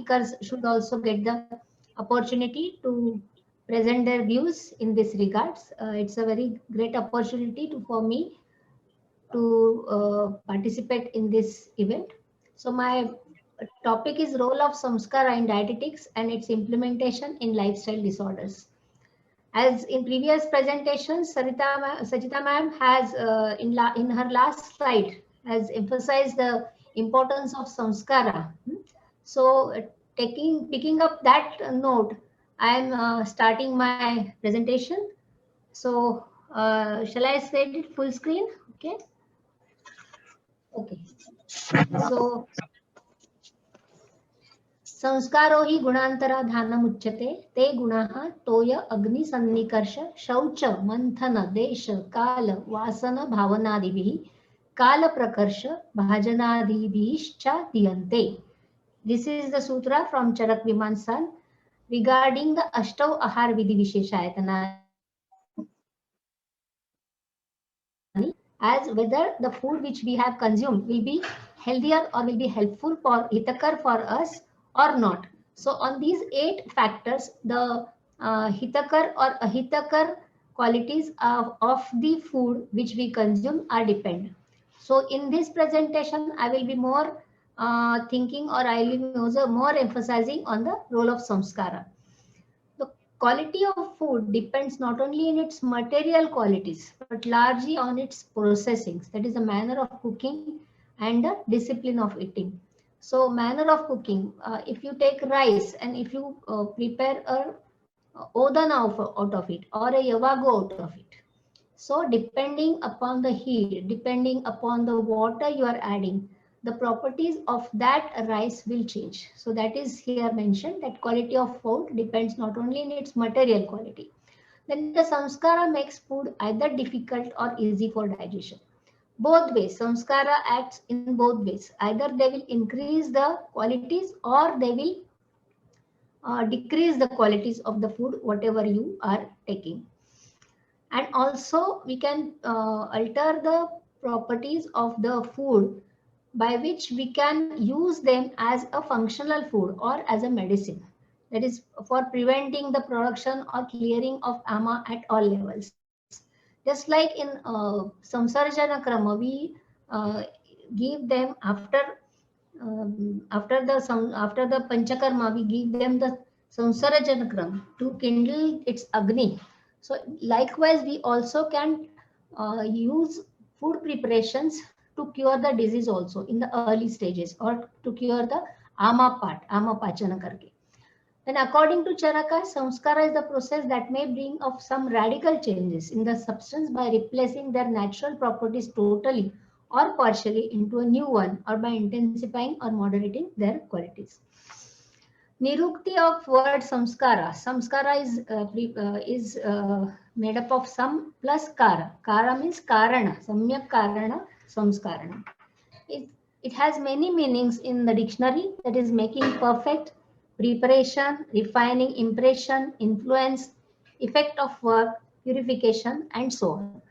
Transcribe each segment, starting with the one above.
speakers should also get the opportunity to present their views in this regards. It's a very great opportunity for me to participate in this event. So my topic is role of samskara in dietetics and its implementation in lifestyle disorders. As in previous presentations, Sajita ma'am has in her last slide has emphasized the importance of samskara. So picking up that note, I am starting my presentation. So shall I set it full screen? Okay. Okay. So संस्कारो हि गुणान्तराधानमुच्यते ते गुणाः तोय अग्निसन्निकर्ष शौच मंथन देश काल वासन भावनादिभिः काल प्रकर्ष भाजनादिभिश्च दीयन्ते. This is the sutra from Charak Vimansan regarding the Ashtau Ahar Vidhi Visheshayatana, as whether the food which we have consumed will be healthier or will be helpful for hitakar for us or not. So on these 8 factors, the hitakar or ahitakar qualities of the food which we consume are dependent. So in this presentation, I will be more thinking, or I will be also more emphasizing on the role of samskara. The quality of food depends not only in its material qualities, but largely on its processing. That is the manner of cooking and the discipline of eating. So manner of cooking, if you take rice and if you prepare a odan out of it or a yavago out of it. So depending upon the heat, depending upon the water you are adding, the properties of that rice will change. So that is here mentioned that quality of food depends not only in its material quality. Then the samskara makes food either difficult or easy for digestion. Both ways, samskara acts in both ways. Either they will increase the qualities or they will decrease the qualities of the food, whatever you are taking. And also we can alter the properties of the food by which we can use them as a functional food or as a medicine. That is for preventing the production or clearing of ama at all levels. Just like in Samsarjana Krama, we give them after the Panchakarma, we give them the Samsarjana Krama to kindle its Agni. So likewise, we also can use food preparations to cure the disease also in the early stages, or to cure the ama pachana karke. Then according to Charaka, samskara is the process that may bring of some radical changes in the substance by replacing their natural properties totally or partially into a new one, or by intensifying or moderating their qualities. Nirukti of word samskara. Samskara is made up of sam plus kara. Kara means karana. Samyak karana, samskarana. It has many meanings in the dictionary. That is making perfect, preparation, refining, impression, influence, effect of work, purification, and so on.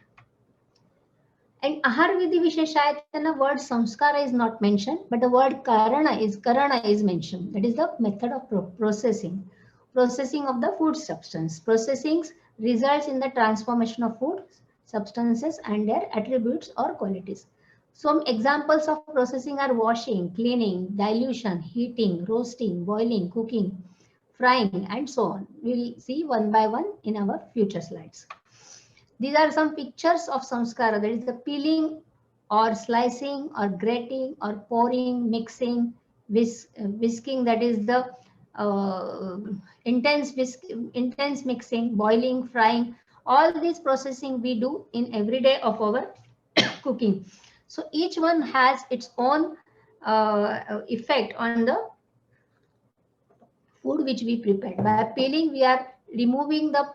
And Ahar Vidhi Visheshayatana word samskara is not mentioned, but the word karana is mentioned. That is the method of processing. Processing of the food substance. Processing results in the transformation of food substances and their attributes or qualities. Some examples of processing are washing, cleaning, dilution, heating, roasting, boiling, cooking, frying, and so on. We'll see one by one in our future slides. These are some pictures of samskara. That is the peeling or slicing or grating or pouring, mixing, whisking. That is the intense mixing, boiling, frying. All this processing we do in every day of our cooking. So each one has its own effect on the food which we prepared. By peeling, we are removing the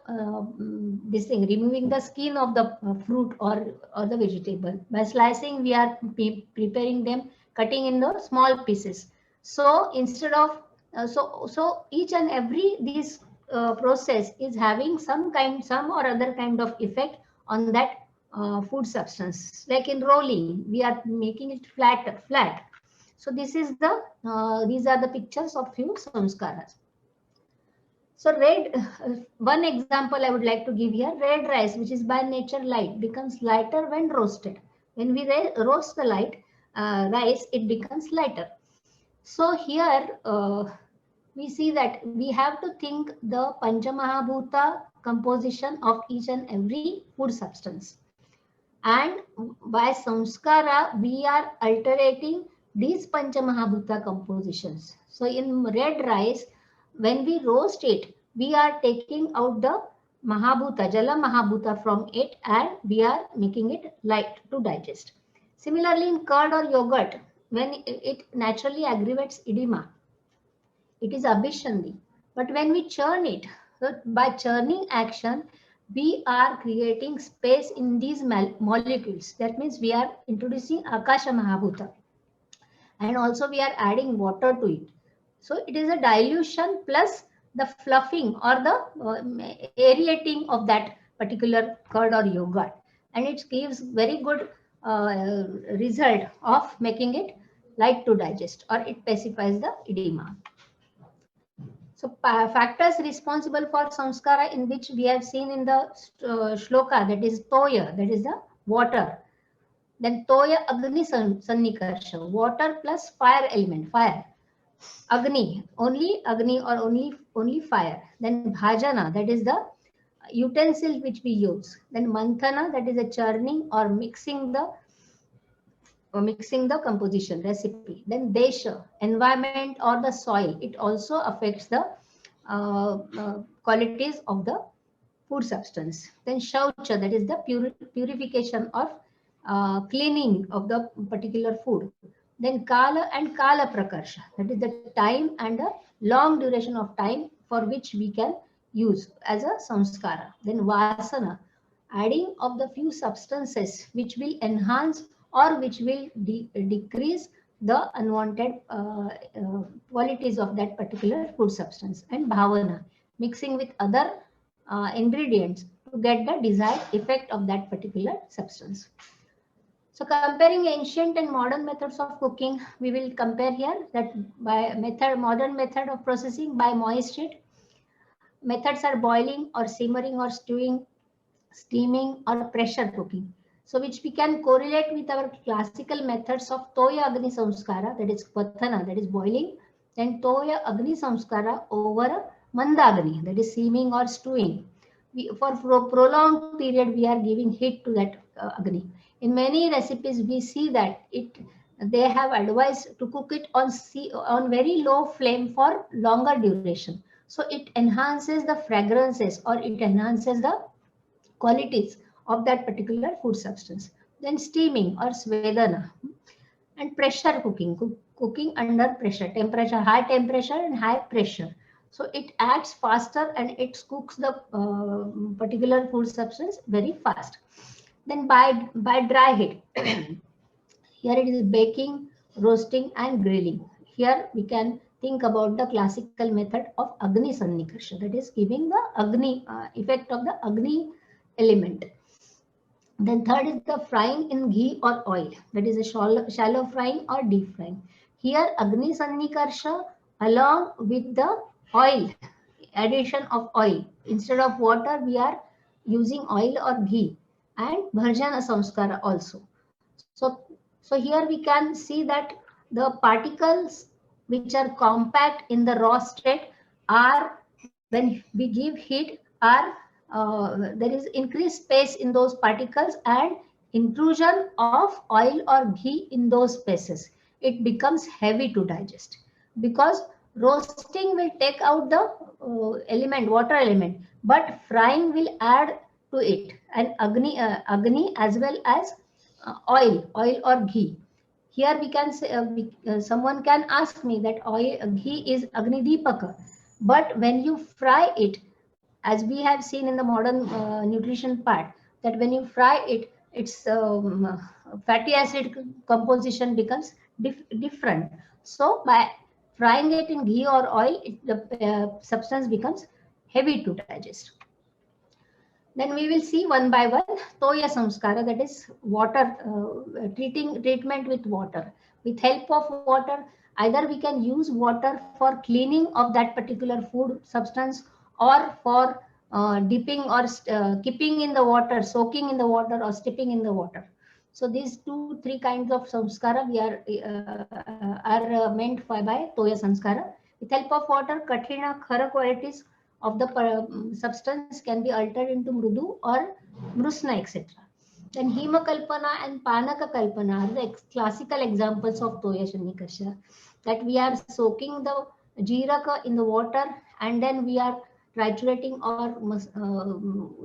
removing the skin of the fruit or the vegetable. By slicing, we are preparing them, cutting in the small pieces. So instead of so each and every this process is having some or other kind of effect on that food substance. Like in rolling, we are making it flat. So this is the these are the pictures of few samskaras. So red, one example I would like to give here, red rice, which is by nature light, becomes lighter when roasted. When we roast the rice, it becomes lighter. So here we see that we have to think the Panchamahabhuta composition of each and every food substance. And by samskara, we are alterating these Panchamahabhuta compositions. So in red rice, when we roast it, we are taking out the Mahabhuta, Jala Mahabhuta from it, and we are making it light to digest. Similarly, in curd or yogurt, when it naturally aggravates edema, it is abhishandi. But when we churn it, so by churning action, we are creating space in these molecules. That means we are introducing Akasha Mahabhuta, and also we are adding water to it. So it is a dilution plus the fluffing or the aerating of that particular curd or yogurt, and it gives very good result of making it light to digest, or it pacifies the edema. So factors responsible for samskara, in which we have seen in the shloka, that is toya, that is the water. Then toya agni sannikarsha, water plus fire element, fire. Agni, only agni or only fire. Then bhajana, that is the utensil which we use. Then manthana, that is the churning or mixing the composition recipe. Then desha, environment or the soil, it also affects the qualities of the food substance. Then shaucha, that is the purification or cleaning of the particular food. Then kala and kala prakarsha, that is the time and the long duration of time for which we can use as a samskara. Then vasana, adding of the few substances which will enhance or which will decrease the unwanted qualities of that particular food substance. And bhavana, mixing with other ingredients to get the desired effect of that particular substance. So comparing ancient and modern methods of cooking, we will compare here that by modern method of processing by moist heat. Methods are boiling or simmering or stewing, steaming or pressure cooking. So which we can correlate with our classical methods of Toya Agni Samskara, that is Pathana, that is boiling, then Toya Agni Samskara over a Mandagni, that is steaming or stewing. For prolonged period, we are giving heat to that Agni. In many recipes, we see that they have advised to cook it on very low flame for longer duration. So it enhances the fragrances or it enhances the qualities of that particular food substance. Then steaming or svedana, and pressure cooking, cooking under pressure, temperature, high temperature and high pressure. So it acts faster and it cooks the particular food substance very fast. Then by dry heat, here it is baking, roasting and grilling. Here we can think about the classical method of Agni Sannikarsha, that is giving the Agni effect of the Agni element. Then third is the frying in ghee or oil, that is a shallow frying or deep frying. Here Agni Sannikarsha along with the oil, addition of oil. Instead of water, we are using oil or ghee, and Bharjana Samskara also. So here we can see that the particles which are compact in the raw state are, when we give heat, are there is increased space in those particles and intrusion of oil or ghee in those spaces. It becomes heavy to digest because roasting will take out the water element, but frying will add to it, and agni as well as oil or ghee. Here we can say, someone can ask me that ghee is Agni Deepaka, but when you fry it, as we have seen in the modern nutrition part, that when you fry it, its fatty acid composition becomes different. So by frying it in ghee or oil, the substance becomes heavy to digest. Then we will see one by one Toya Samskara, that is water, treatment with water. With help of water, either we can use water for cleaning of that particular food substance, or for dipping or keeping in the water, soaking in the water, or steeping in the water. So these two, three kinds of samskara we are meant by Toya Samskara. With help of water, Kathina, Khara qualities of the substance can be altered into Mrudu or Mrusna, etc. Then Hemakalpana and Panaka Kalpana are the classical examples of Toya Shanikasha. That we are soaking the jeeraka in the water, and then we are triturating or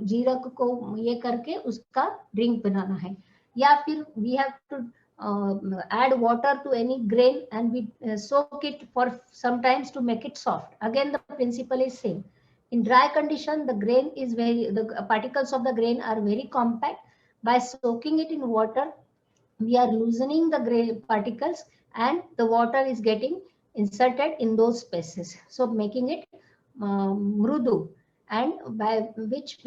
जीरक को ये करके उसका drink बनाना है, या फिर we have to add water to any grain and we soak it for sometimes to make it soft. Again, the principle is same. In dry condition, the grain is the particles of the grain are very compact. By soaking it in water, we are loosening the grain particles, and the water is getting inserted in those spaces, so making it mrudu, and by which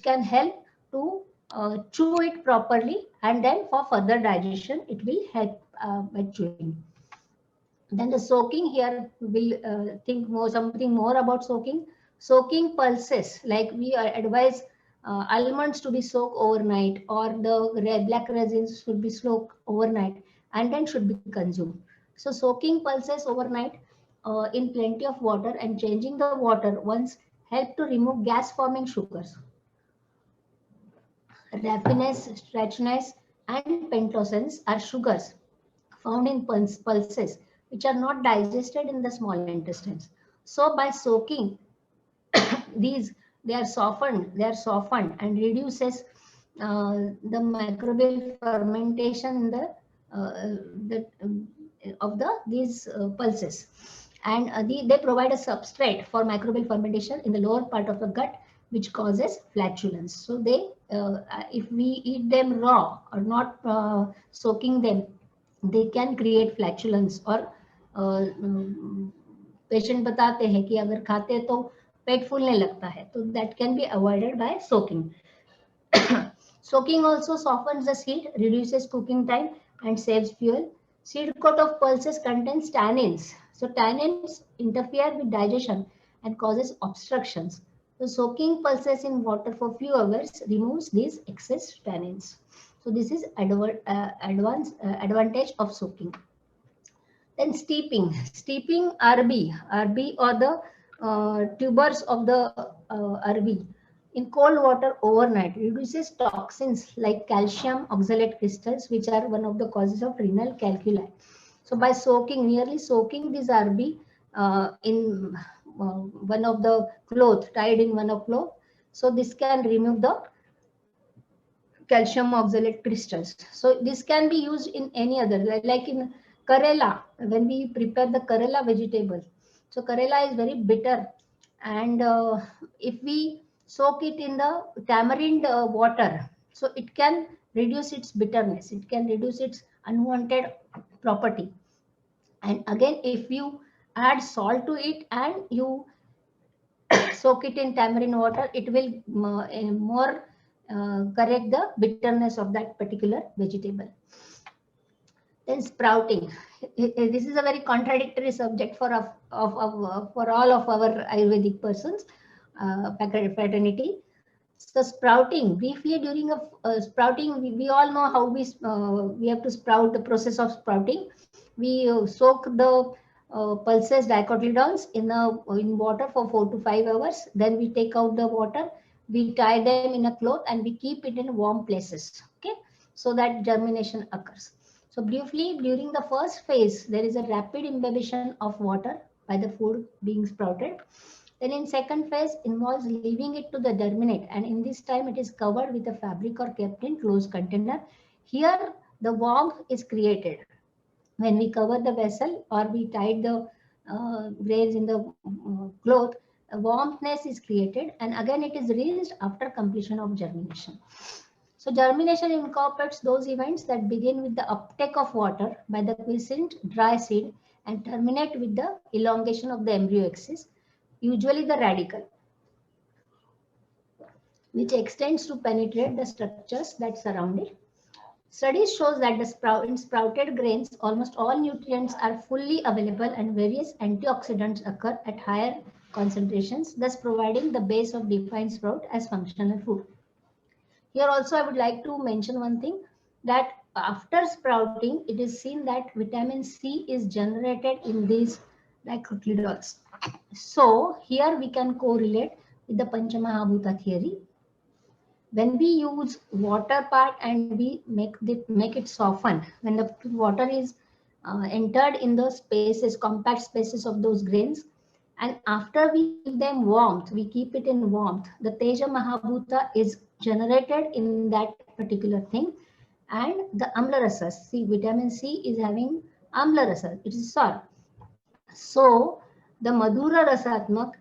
can help to chew it properly, and then for further digestion it will help by chewing. Then the soaking, here will think more something more about soaking. Soaking pulses, like we advise almonds to be soaked overnight, or the black resins should be soaked overnight and then should be consumed. So soaking pulses overnight in plenty of water and changing the water once help to remove gas forming sugars. Raffinase, stretchnase, and pentosens are sugars found in pulses which are not digested in the small intestines. So by soaking these, they are softened and reduces the microbial fermentation in of these pulses, and they provide a substrate for microbial fermentation in the lower part of the gut, which causes flatulence. So they if we eat them raw or not soaking them, they can create flatulence, और patient बताते हैं कि अगर खाते तो पेट फूलने लगता है, तो that can be avoided by soaking. Soaking also softens the seed, reduces cooking time, and saves fuel. Seed coat of pulses contains tannins. So tannins interfere with digestion and causes obstructions. So soaking pulses in water for few hours removes these excess tannins. So this is advantage of soaking. Then steeping. Steeping RB or the tubers of the RB in cold water overnight reduces toxins like calcium oxalate crystals, which are one of the causes of renal calculi. So by merely soaking this RB in one of the cloth, tied in one of cloth, so this can remove the calcium oxalate crystals. So this can be used in any other, like in Karela, when we prepare the Karela vegetable. So Karela is very bitter, and if we soak it in the tamarind water, so it can reduce its bitterness, it can reduce its unwanted property. And again, if you add salt to it and you soak it in tamarind water, it will more correct the bitterness of that particular vegetable. Then sprouting. This is a very contradictory subject for all of our Ayurvedic persons, fraternity. So sprouting, briefly, during sprouting, we all know how we have to sprout, the process of sprouting. We soak the pulses, dicotyledons in water for 4 to 5 hours. Then we take out the water, we tie them in a cloth, and we keep it in warm places, okay, so that germination occurs. So briefly, during the first phase, there is a rapid imbibition of water by the food being sprouted. Then in second phase involves leaving it to the germinate, and in this time it is covered with a fabric or kept in closed container. Here the warmth is created. When we cover the vessel or we tied the grains in the cloth, a warmthness is created, and again it is released after completion of germination. So germination incorporates those events that begin with the uptake of water by the quiescent dry seed and terminate with the elongation of the embryo axis, usually the radicle, which extends to penetrate the structures that surround it. Studies shows that in sprouted grains, almost all nutrients are fully available and various antioxidants occur at higher concentrations, thus providing the base of defined sprout as functional food. Here also I would like to mention one thing, that after sprouting, it is seen that vitamin C is generated in these dicotyledons. So here we can correlate with the Panchamahabhuta theory. When we use water part and we make it soften, when the water is entered in the spaces, compact spaces of those grains, and after we give them warmth, we keep it in warmth, the Teja Mahabhuta is generated in that particular thing, and the Amla Rasas, see, vitamin C is having Amla Rasa, it is sour. So the Madhura Rasatmak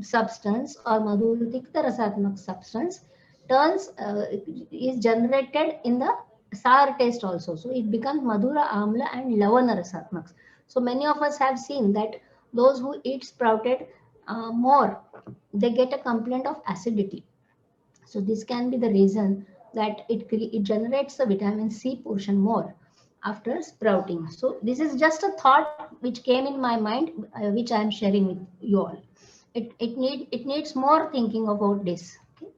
substance or Madhura Tikta Rasatmak substance turns is generated in the sour taste also. So it becomes Madhura Amla and Lavana Rasatmaks. So many of us have seen that those who eat sprouted more, they get a complaint of acidity. So this can be the reason that it generates the vitamin C portion more after sprouting. So this is just a thought which came in my mind, which I am sharing with you all. It needs more thinking about this. Okay.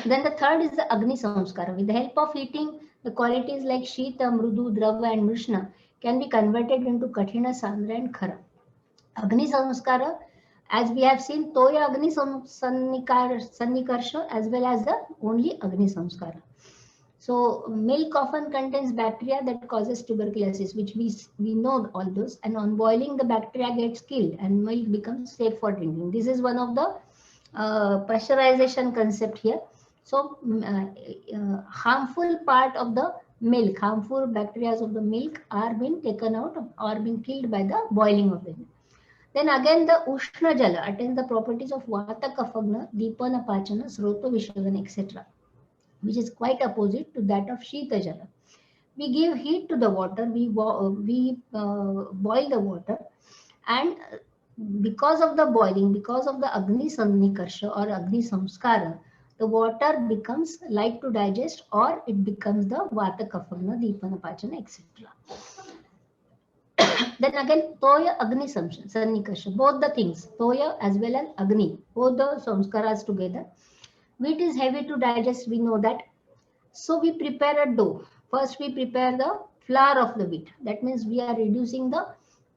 Then the third is the Agni Samskara. With the help of heating, the qualities like Shita, Mrudu, Drava, and Mrishna can be converted into Kathina, Sandra, and Khara. Agni Samskara, as we have seen, Toya Agni Sannikarsha as well as the only Agni Samskara. So milk often contains bacteria that causes tuberculosis, which we know all those. And on boiling, the bacteria gets killed and milk becomes safe for drinking. This is one of the pressurization concept here. So harmful part of the milk, harmful bacteria of the milk are being taken out or being killed by the boiling of the milk. Then again, the Ushna Jala attains the properties of Vata Kafagna, Deepana Pachana, Sroto Vishagana, etc., which is quite opposite to that of Shita Jala. We give heat to the water, we boil the water, and because of the boiling, because of the Agni Sannikarsha or Agni Samskara, the water becomes light to digest or it becomes the Vata Kafagna, Deepana Pachana, etc. Then again, Toya Agni Sannikasha, both the things, Toya as well as Agni, both the samskaras together. Wheat is heavy to digest, we know that. So we prepare a dough. First we prepare the flour of the wheat. That means we are reducing the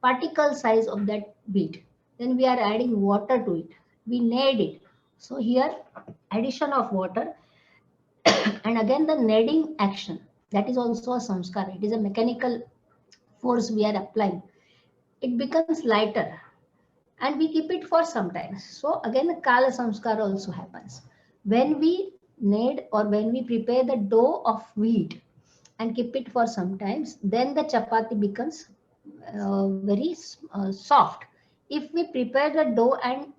particle size of that wheat. Then we are adding water to it. We knead it. So here addition of water and again the kneading action. That is also a samskara. It is a mechanical force we are applying. It becomes lighter and we keep it for some time. So again the kala samskara also happens. When we knead or when we prepare the dough of wheat and keep it for some times, then the chapati becomes very soft. If we prepare the dough and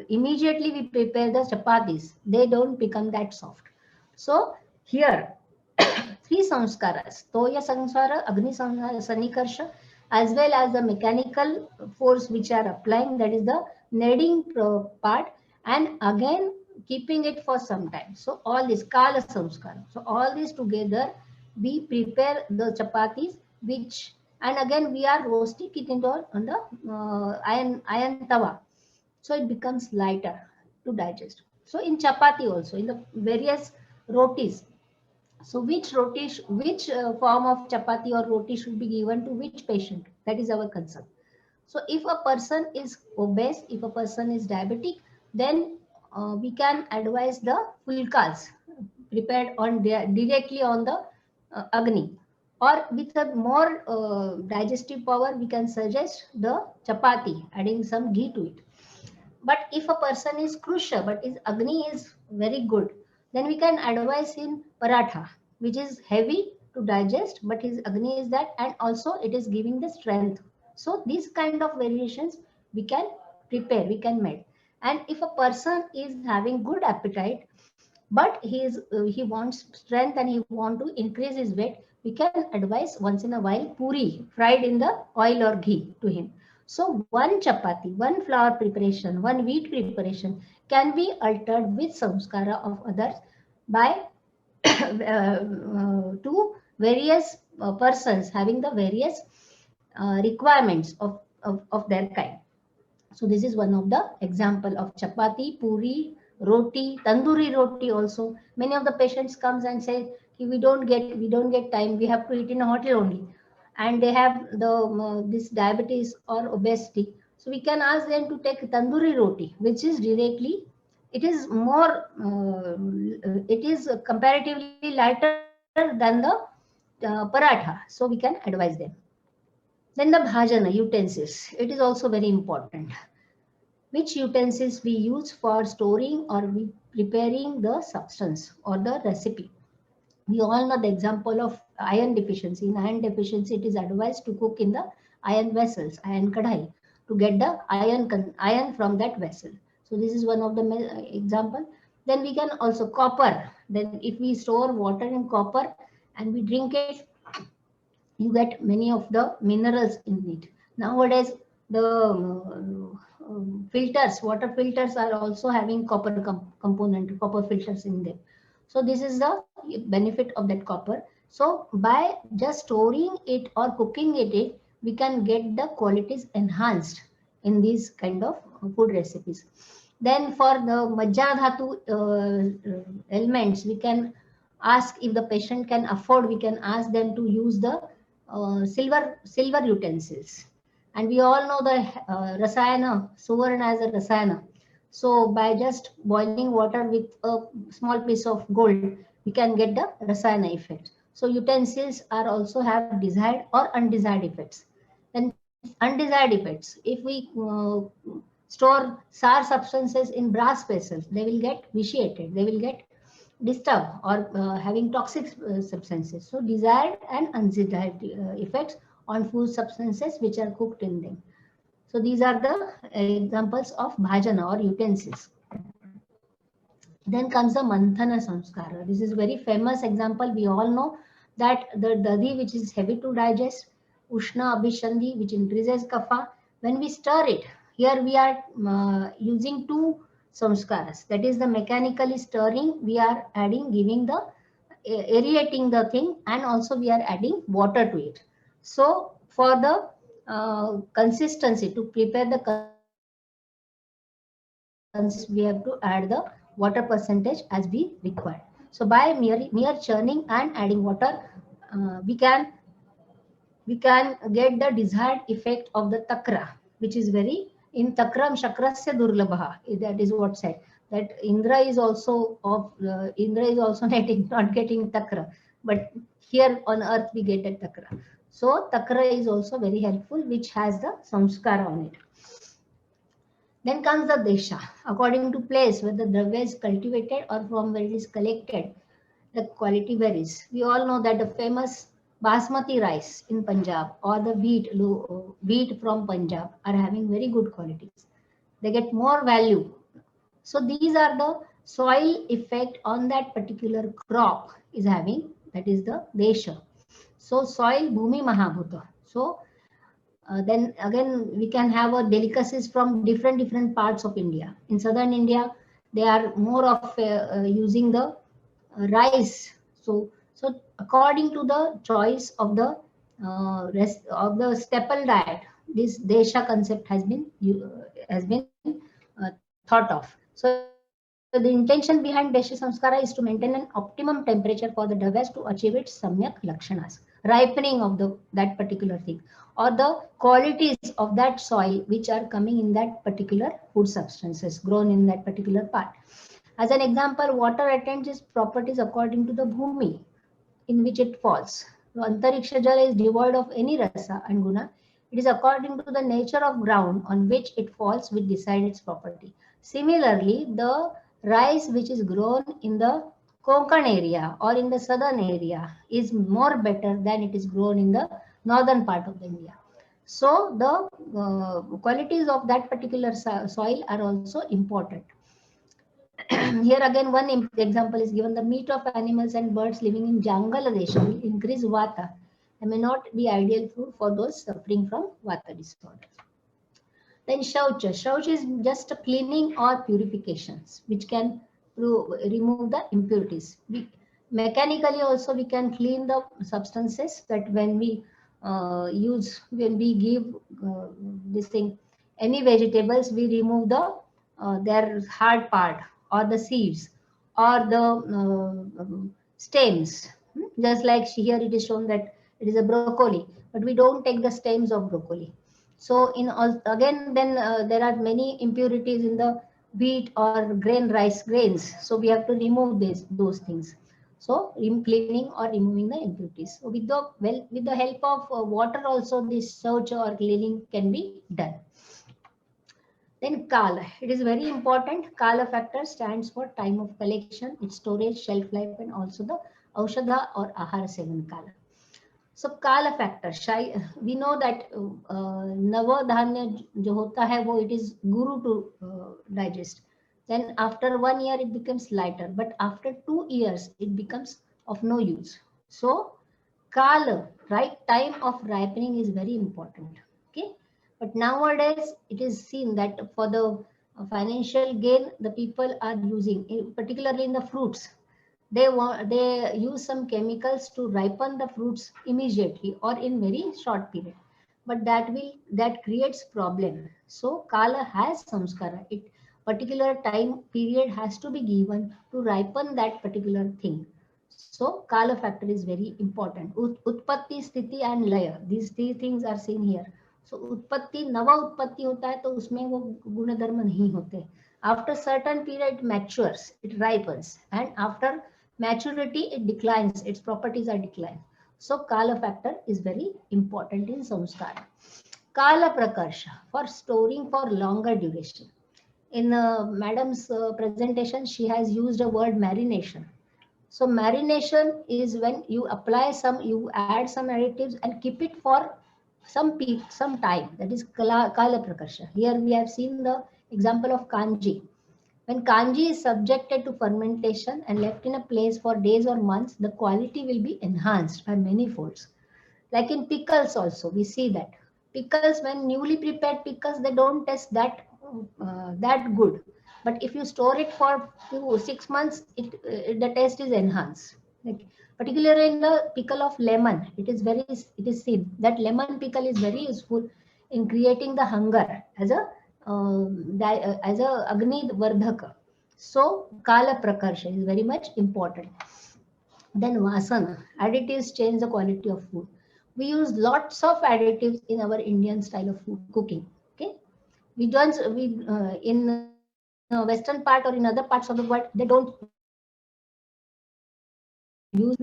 immediately we prepare the chapatis, they don't become that soft. So here three samskaras, Toya samskara, Agni Sannikarsha, as well as the mechanical force which are applying, that is the kneading part, and again keeping it for some time. So all this Kala samskara. So all this together, we prepare the chapatis, which, and again we are roasting it into on the iron tawa. So it becomes lighter to digest. So in chapati also, in the various rotis, so which form of chapati or roti should be given to which patient? That is our concern. So if a person is obese, if a person is diabetic, then we can advise the fulkas prepared on directly on the agni. Or with a more digestive power, we can suggest the chapati, adding some ghee to it. But if a person is krusha, but his agni is very good, then we can advise him paratha, which is heavy to digest, but his agni is that, and also it is giving the strength. So these kind of variations we can prepare, we can make. And if a person is having good appetite, but he wants strength and he want to increase his weight, we can advise once in a while puri fried in the oil or ghee to him. So one chapati, one flour preparation, one wheat preparation can be altered with samskara of others by to various persons having the various requirements of their kind. So this is one of the example of chapati, puri, roti, tandoori roti also. Many of the patients comes and say, we don't get time. We have to eat in a hotel only, and they have the this diabetes or obesity. So we can ask them to take tandoori roti, which is directly, it is more, it is comparatively lighter than the paratha. So we can advise them. Then the bhajana utensils. It is also very important, which utensils we use for storing or we preparing the substance or the recipe. We all know the example of iron deficiency. In iron deficiency, it is advised to cook in the iron vessels, iron kadai, to get the iron from that vessel. So this is one of the example. Then we can also copper. Then if we store water in copper and we drink it, you get many of the minerals in it. Nowadays, the filters, water filters are also having copper component, copper filters in them. So this is the benefit of that copper. So by just storing it or cooking it, we can get the qualities enhanced in these kind of food recipes. Then for the majja dhatu elements, we can ask if the patient can afford, we can ask them to use the silver utensils. And we all know the rasayana, suvarna as a rasayana. So by just boiling water with a small piece of gold, we can get the rasayana effect. So utensils are also have desired or undesired effects. Then undesired effects, if we store sour substances in brass vessels, they will get vitiated, they will get disturbed or having toxic substances. So desired and undesired effects on food substances which are cooked in them. So these are the examples of bhajana or utensils. Then comes the Manthana Samskara. This is very famous example. We all know that the dadhi, which is heavy to digest, Ushna Abhishandi, which increases kapha. When we stir it, here we are using two samskaras. That is the mechanically stirring. We are adding, giving the aerating the thing, and also we are adding water to it. So for the consistency, to prepare the consistency, we have to add the water percentage as we require. So by mere churning and adding water, we can get the desired effect of the takra, which is very, in takram shakrasya durlabha. That is what said, that Indra is also of Indra is also not getting takra, but here on earth we get a takra. So takra is also very helpful, which has the samskara on it. Then comes the desha. According to place where the dravya is cultivated or from where it is collected, the quality varies. We all know that the famous basmati rice in Punjab or the wheat from Punjab are having very good qualities. They get more value. So these are the soil effect on that particular crop is having, that is the desha. So soil bhumi mahabhuta. So then again we can have a delicacies from different parts of India. In southern India, they are more of using the rice. So according to the choice of the rest of the staple diet, this desha concept has been thought of. So the intention behind desha samskara is to maintain an optimum temperature for the davyas to achieve its samyak lakshanas, ripening of the that particular thing, or the qualities of that soil which are coming in that particular food substances grown in that particular part. As an example, water attains its properties according to the bhumi in which it falls. So, Antariksha Jala is devoid of any rasa and guna. It is according to the nature of ground on which it falls which decide its property. Similarly, the rice which is grown in the Konkan area or in the southern area is more better than it is grown in the northern part of India. So the qualities of that particular soil are also important. Here again, one example is given. The meat of animals and birds living in Jangala Desha will increase Vata and may not be ideal food for those suffering from Vata disorders. Then Shaucha. Shaucha is just a cleaning or purifications which can remove the impurities. We Mechanically also we can clean the substances, that when we when we give this thing any vegetables, we remove the their hard part or the seeds or the stems. Just like here it is shown that it is a broccoli, but we don't take the stems of broccoli. So in all, again then there are many impurities in the wheat or grain, rice grains, so we have to remove those things. So cleaning or removing the impurities. So with the with the help of water also, this search or cleaning can be done. Then Kala, it is very important. Kala factor stands for time of collection, its storage, shelf life, and also the Aushadha or Ahar Sevan Kala. So Kala factor, we know that Nava Dhanya jo hota hai, wo it is guru to digest. Then after 1 year it becomes lighter, but after 2 years it becomes of no use. So Kala, right time of ripening is very important. Okay, but nowadays it is seen that for the financial gain, the people are using, particularly in the fruits, they use some chemicals to ripen the fruits immediately or in very short period, but that creates problem. So Kala has samskara. It particular time period has to be given to ripen that particular thing. So Kala factor is very important. Utpatti, Sthiti and Laya. These three things are seen here. So उत्पत्ति, नवा उत्पत्ति होता है तो उसमें वो गुणधर्म नहीं होते. After certain period it matures, it ripens, and after maturity it declines, its properties are declined. So Kala factor is very important in samskara. Kala prakarsha, for storing for longer duration. In madam's presentation, she has used a word marination. So marination is when you apply some, you add some additives and keep it for some time. That is kala prakarsha. Here we have seen the example of kanji. When kanji is subjected to fermentation and left in a place for days or months, the quality will be enhanced by many folds. Like in pickles also, we see that pickles, when newly prepared pickles, they don't taste that good. But if you store it for 6 months, the taste is enhanced. Like particularly in the pickle of lemon, it is seen that lemon pickle is very useful in creating the hunger as a agni vardhaka. So kala prakarsha is very much important. Then vasana, additives change the quality of food. We use lots of additives in our Indian style of food cooking. Okay, we don't we in western part or in other parts of the world, they don't use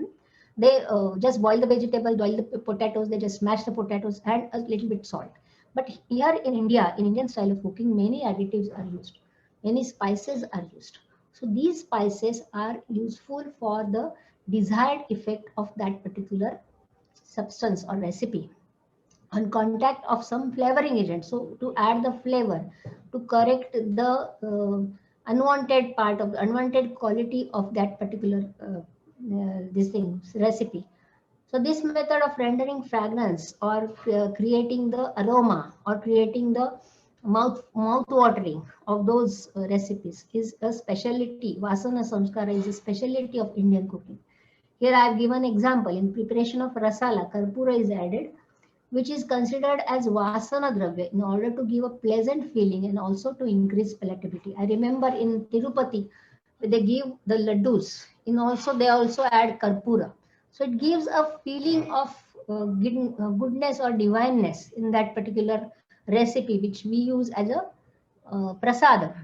they just boil the vegetable, boil the potatoes, they just smash the potatoes, add a little bit salt. But here in India, in Indian style of cooking, many additives are used, many spices are used. So these spices are useful for the desired effect of that particular substance or recipe on contact of some flavoring agent. So to add the flavor, to correct the unwanted part of the unwanted quality of that particular this thing recipe. So this method of rendering fragrance or creating the aroma or creating the mouth watering of those recipes is a specialty. Vasana samskara is a specialty of Indian cooking. Here I have given example. In preparation of rasala, karpura is added, which is considered as vasana dravya in order to give a pleasant feeling and also to increase palatability. I remember in Tirupati, they give the laddus. In also they also add karpura, so it gives a feeling of goodness or divineness in that particular recipe, which we use as a prasadam.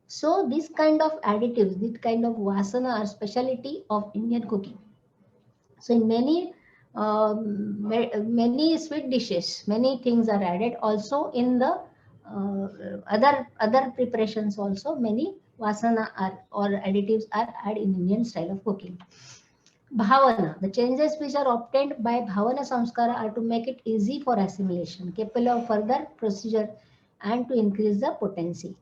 So this kind of additives, this kind of vasana are specialty of Indian cooking. So in many sweet dishes, many things are added. Also in the other preparations, also many vasana are or additives are added in Indian style of cooking. Bhavana, the changes which are obtained by Bhavana Samskara are to make it easy for assimilation, capable of further procedure, and to increase the potency.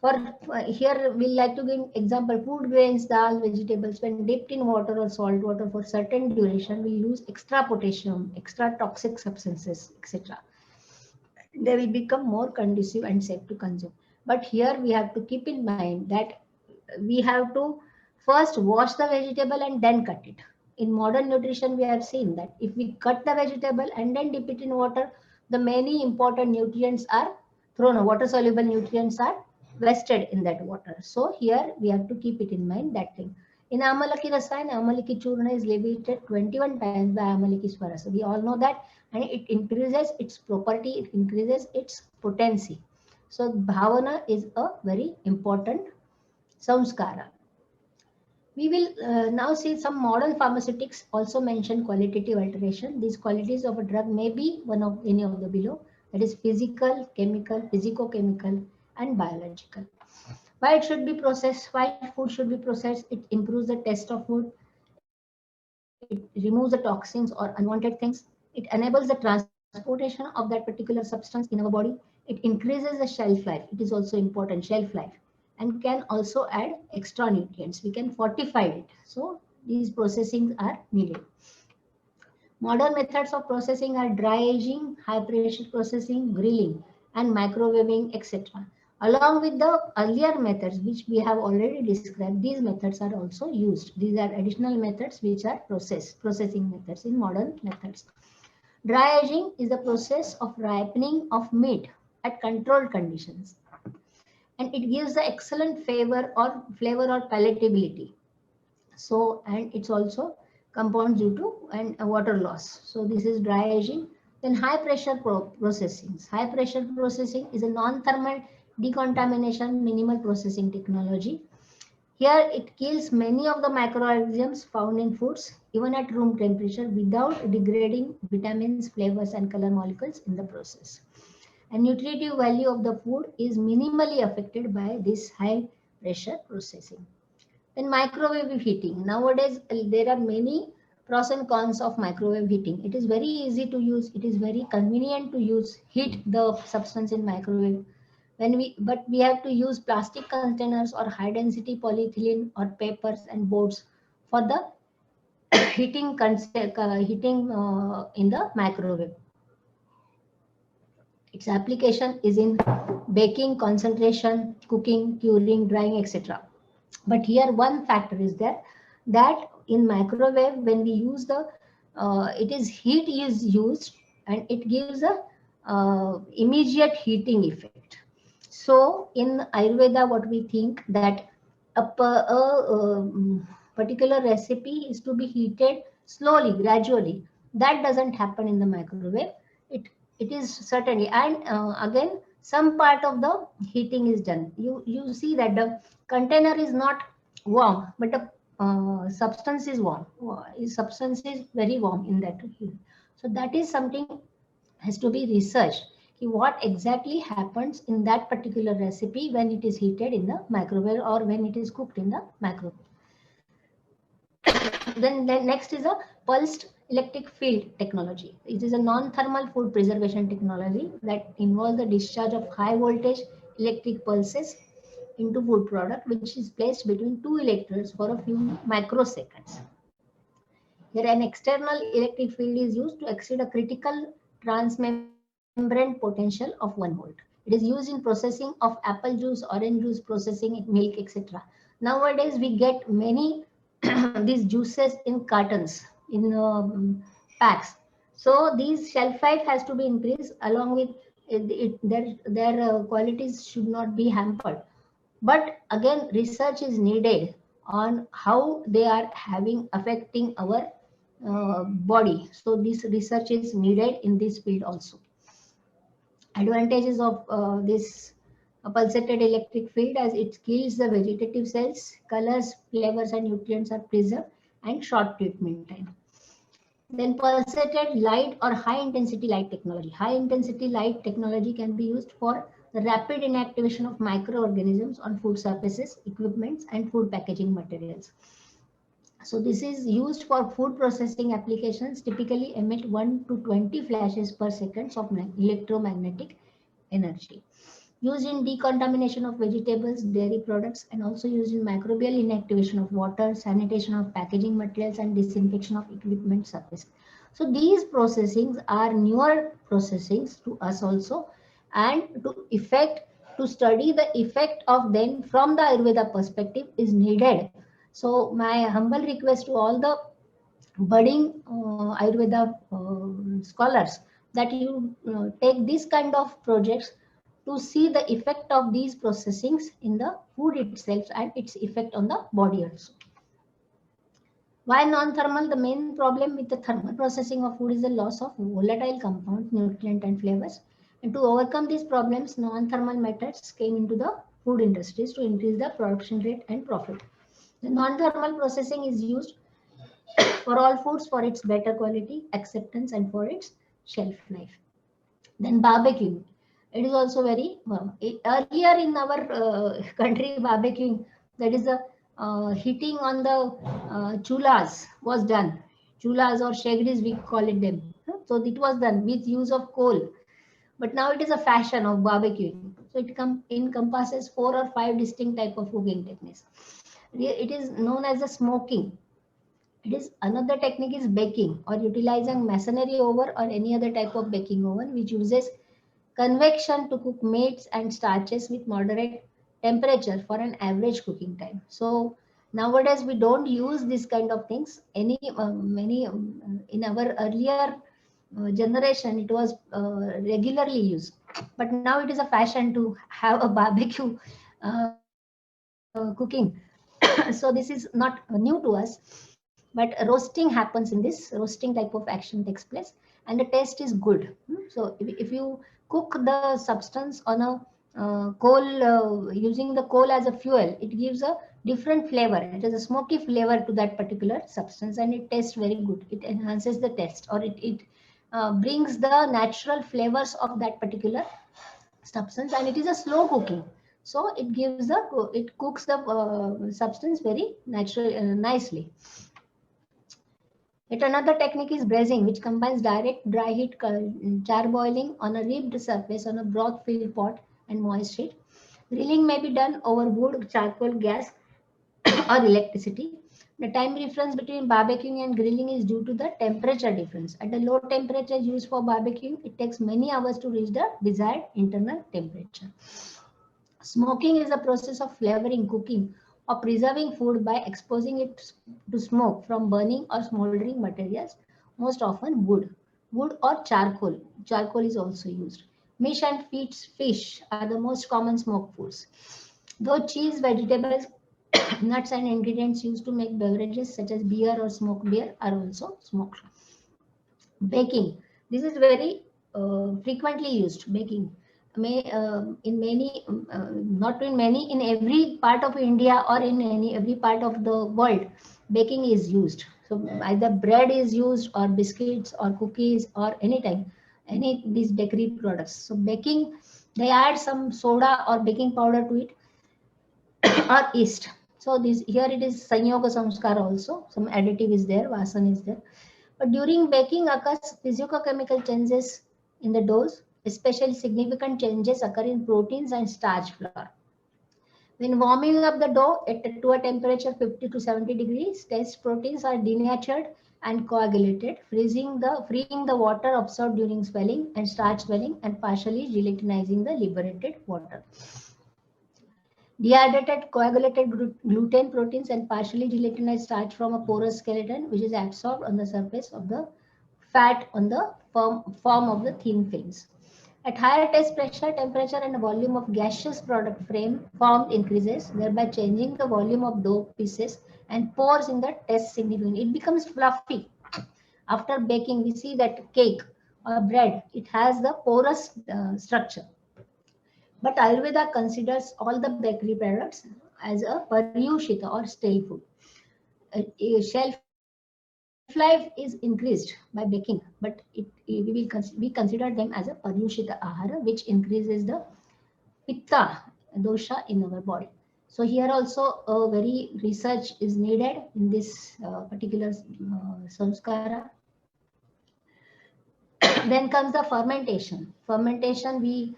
For here, we like to give example: food grains, dal, vegetables. When dipped in water or salt water for certain duration, will lose extra potassium, extra toxic substances, etc. They will become more conducive and safe to consume. But here we have to keep in mind that we have to first wash the vegetable and then cut it. In modern nutrition, we have seen that if we cut the vegetable and then dip it in water, the many important nutrients are thrown, water soluble nutrients are wasted in that water. So here we have to keep it in mind, that thing. In Amalaki Rasayan, Amalaki Churna is limited 21 times by Amalaki Swara. So we all know that, and it increases its property, it increases its potency. So bhavana is a very important samskara. We will now see some modern pharmaceutics also mention qualitative alteration. These qualities of a drug may be one of any of the below, that is physical, chemical, physicochemical, and biological. Why it should be processed, why food should be processed, it improves the taste of food, it removes the toxins or unwanted things, it enables the transportation of that particular substance in our body, it increases the shelf life, it is also important, shelf life, and can also add extra nutrients. We can fortify it. So these processings are needed. Modern methods of processing are dry aging, high pressure processing, grilling, and microwaving, etc. Along with the earlier methods, which we have already described, these methods are also used. These are additional methods which are processing methods in modern methods. Dry aging is the process of ripening of meat at controlled conditions, and it gives the excellent flavor or palatability. So, and it's also compounds due to and water loss. So this is dry aging. Then high pressure processing. High pressure processing is a non-thermal decontamination minimal processing technology. Here it kills many of the microorganisms found in foods even at room temperature without degrading vitamins, flavors, and color molecules in the process. And nutritive value of the food is minimally affected by this high pressure processing. Then microwave heating. Nowadays, there are many pros and cons of microwave heating. It is very easy to use. It is very convenient to use. Heat the substance in microwave. But we have to use plastic containers or high density polyethylene or papers and boards for the heating in the microwave. Its application is in baking, concentration, cooking, curing, drying, etc. But here one factor is there, that in microwave when we use the it is heat is used and it gives a immediate heating effect. So in Ayurveda what we think that a particular recipe is to be heated slowly, gradually. That doesn't happen in the microwave. It is certainly, and again some part of the heating is done. You see that the container is not warm, but the substance is warm. Substance is very warm in that. So that is something has to be researched. What exactly happens in that particular recipe when it is heated in the microwave or when it is cooked in the microwave. Then next is a pulsed electric field technology. It is a non-thermal food preservation technology that involves the discharge of high voltage electric pulses into food product, which is placed between two electrodes for a few microseconds. Here an external electric field is used to exceed a critical transmembrane potential of 1 volt. It is used in processing of apple juice, orange juice, processing milk, etc. Nowadays we get many these juices in cartons, in packs. So these shelf life has to be increased along with their qualities should not be hampered. But again, research is needed on how they are affecting our body. So this research is needed in this field also. Advantages of this pulsated electric field, as it kills the vegetative cells, colors, flavors, and nutrients are preserved, and short treatment time. Then pulsated light or high intensity light technology. High intensity light technology can be used for the rapid inactivation of microorganisms on food surfaces, equipments, and food packaging materials. So this is used for food processing applications, typically emit 1 to 20 flashes per second of electromagnetic energy. Used in decontamination of vegetables, dairy products, and also used in microbial inactivation of water, sanitation of packaging materials, and disinfection of equipment surface. So these processings are newer processings to us also, and to study the effect of them from the Ayurveda perspective is needed So my humble request to all the budding Ayurveda scholars that you take this kind of projects to see the effect of these processings in the food itself and its effect on the body also. Why non-thermal? The main problem with the thermal processing of food is the loss of volatile compounds, nutrient and flavors. And to overcome these problems, non-thermal methods came into the food industries to increase the production rate and profit. The non-thermal processing is used for all foods for its better quality, acceptance, and for its shelf life. Then barbecuing. It is also very earlier in our country, barbecuing, that is the heating on the chulas was done. Chulas or shagris, we call it them. So it was done with use of coal. But now it is a fashion of barbecuing. So it encompasses 4 or 5 distinct type of cooking techniques. It is known as the smoking. It is another technique is baking or utilizing masonry oven or any other type of baking oven which uses convection to cook meats and starches with moderate temperature for an average cooking time. So nowadays we don't use this kind of things. Many in our earlier generation it was regularly used, but now it is a fashion to have a barbecue cooking. So this is not new to us, but roasting happens in this. Roasting type of action takes place and the taste is good. So if you cook the substance on a coal, using the coal as a fuel, it gives a different flavor. It has a smoky flavor to that particular substance and it tastes very good. It enhances the taste, or it brings the natural flavors of that particular substance, and it is a slow cooking. So it cooks the substance very nicely. Yet another technique is braising, which combines direct dry heat charboiling on a ribbed surface on a broth filled pot and moist heat. Grilling may be done over wood, charcoal, gas, or electricity. The time difference between barbecuing and grilling is due to the temperature difference. At the low temperature used for barbecuing, it takes many hours to reach the desired internal temperature. Smoking is a process of flavoring, cooking, or preserving food by exposing it to smoke from burning or smoldering materials, most often wood or charcoal. Charcoal is also used. Fish are the most common smoke foods. Though cheese, vegetables, nuts, and ingredients used to make beverages such as beer or smoked beer are also smoked. Baking. This is very frequently used. Baking. In many, not in many, in every part of India or in every part of the world, baking is used. So either bread is used or biscuits or cookies or anything, any these bakery products. So baking, they add some soda or baking powder to it or yeast. So this here it is Sanyoga Samskara also. Some additive is there, vasan is there. But during baking occurs physicochemical changes in the doughs, especially significant changes occur in proteins and starch flour. When warming up the dough to a temperature 50 to 70 degrees, test proteins are denatured and coagulated, freeing the water absorbed during swelling and starch swelling and partially gelatinizing the liberated water. Dehydrated coagulated gluten proteins and partially gelatinized starch from a porous skeleton, which is absorbed on the surface of the fat on the form of the thin films. At higher test pressure, temperature, and volume of gaseous product frame formed increases, thereby changing the volume of dough pieces and pores in the test significantly. It becomes fluffy. After baking, we see that cake or bread, it has the porous structure. But Ayurveda considers all the bakery products as a paryushita or stale food. Shelf life is increased by baking, but we consider them as a paryushita ahara, which increases the pitta dosha in our body. So here also a very research is needed in this particular samskara. Then comes the fermentation. Fermentation,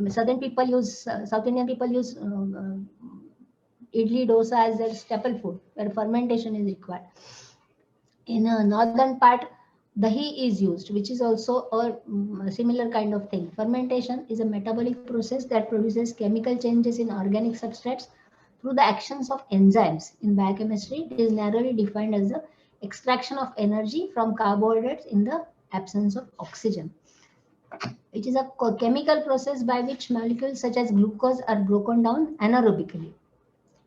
southern people use, South Indian people use idli dosa as their staple food, where fermentation is required. In a northern part, dahi is used, which is also a similar kind of thing. Fermentation is a metabolic process that produces chemical changes in organic substrates through the actions of enzymes. In biochemistry, it is narrowly defined as the extraction of energy from carbohydrates in the absence of oxygen. It is a chemical process by which molecules such as glucose are broken down anaerobically.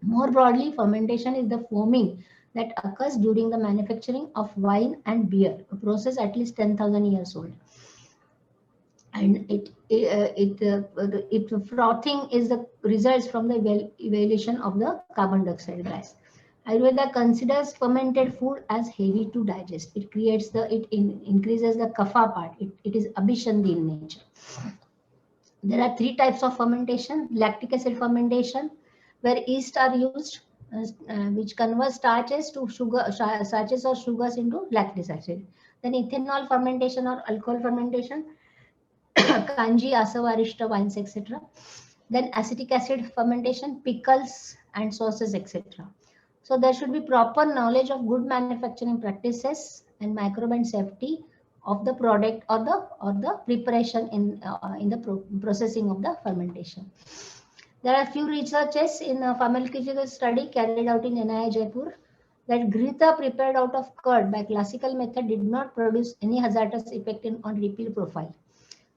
More broadly, fermentation is the foaming that occurs during the manufacturing of wine and beer, a process at least 10,000 years old. And frothing is the results from the evaluation of the carbon dioxide gas. Ayurveda considers fermented food as heavy to digest. It creates increases the kapha part. It is abhishandi in nature. There are three types of fermentation: lactic acid fermentation, where yeast are used, which converts starches to starches or sugars into lactic acid. Then ethanol fermentation or alcohol fermentation, kanji, asavarishta wines, etc. Then acetic acid fermentation, pickles and sauces, etc. So there should be proper knowledge of good manufacturing practices and microbe and safety of the product or the preparation in the processing of the fermentation. There are few researches in a pharmacological study carried out in NIH Jaipur that Grita prepared out of curd by classical method did not produce any hazardous effect on repeal profile.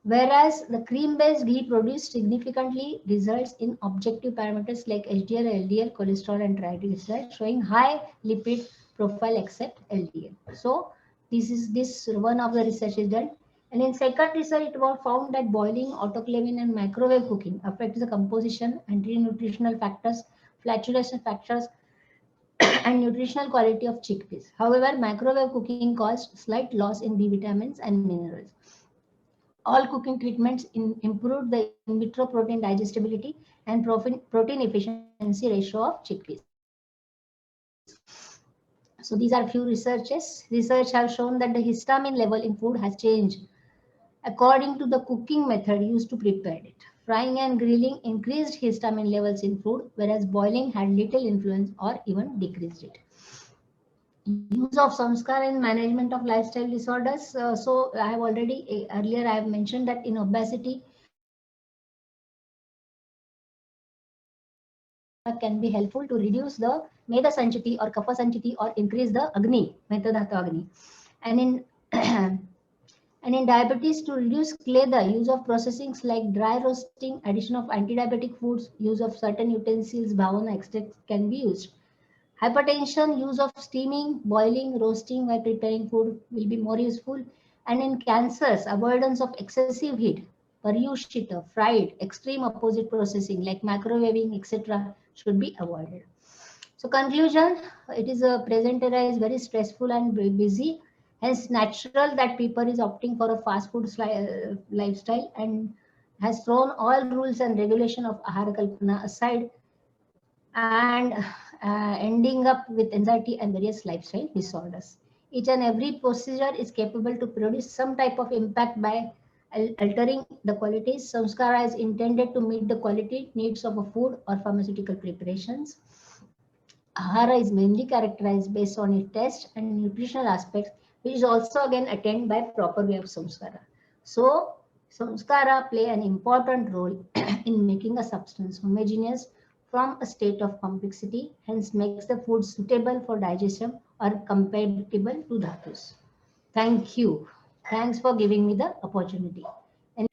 Whereas the cream-based ghee produced significantly results in objective parameters like HDL, LDL, cholesterol, and triglycerides, showing high lipid profile except LDL. So this one of the research is done. And in second research, it was found that boiling, autoclaving, and microwave cooking affects the composition, anti-nutritional factors, fluctuation factors, and nutritional quality of chickpeas. However, microwave cooking caused slight loss in B vitamins and minerals. All cooking treatments improved the in vitro protein digestibility and protein efficiency ratio of chickpeas. So these are few researches. Research have shown that the histamine level in food has changed according to the cooking method used to prepare it. Frying and grilling increased histamine levels in food, whereas boiling had little influence or even decreased it. Use of samskar in management of lifestyle disorders. So I have already earlier I have mentioned that in obesity, samskara can be helpful to reduce the meda sanchiti or kapha sanchiti or increase the agni, metadhatu agni. And in and in diabetes, to reduce kletha, use of processings like dry roasting, addition of anti-diabetic foods, use of certain utensils, bhavana extracts can be used. Hypertension, use of steaming, boiling, roasting while preparing food will be more useful. And in cancers, avoidance of excessive heat, paryushita, fried, extreme opposite processing like microwaving, etc. should be avoided. So conclusion, it is a present era is very stressful and busy. Hence natural that people is opting for a fast food lifestyle and has thrown all rules and regulation of Ahara Kalpana aside and ending up with anxiety and various lifestyle disorders. Each and every procedure is capable to produce some type of impact by altering the qualities. Samskara is intended to meet the quality needs of a food or pharmaceutical preparations. Ahara is mainly characterized based on its taste and nutritional aspects, which is also again attained by proper way of samskara. So, samskara play an important role in making a substance homogeneous from a state of complexity, hence makes the food suitable for digestion or compatible to dhatus. Thank you. Thanks for giving me the opportunity. And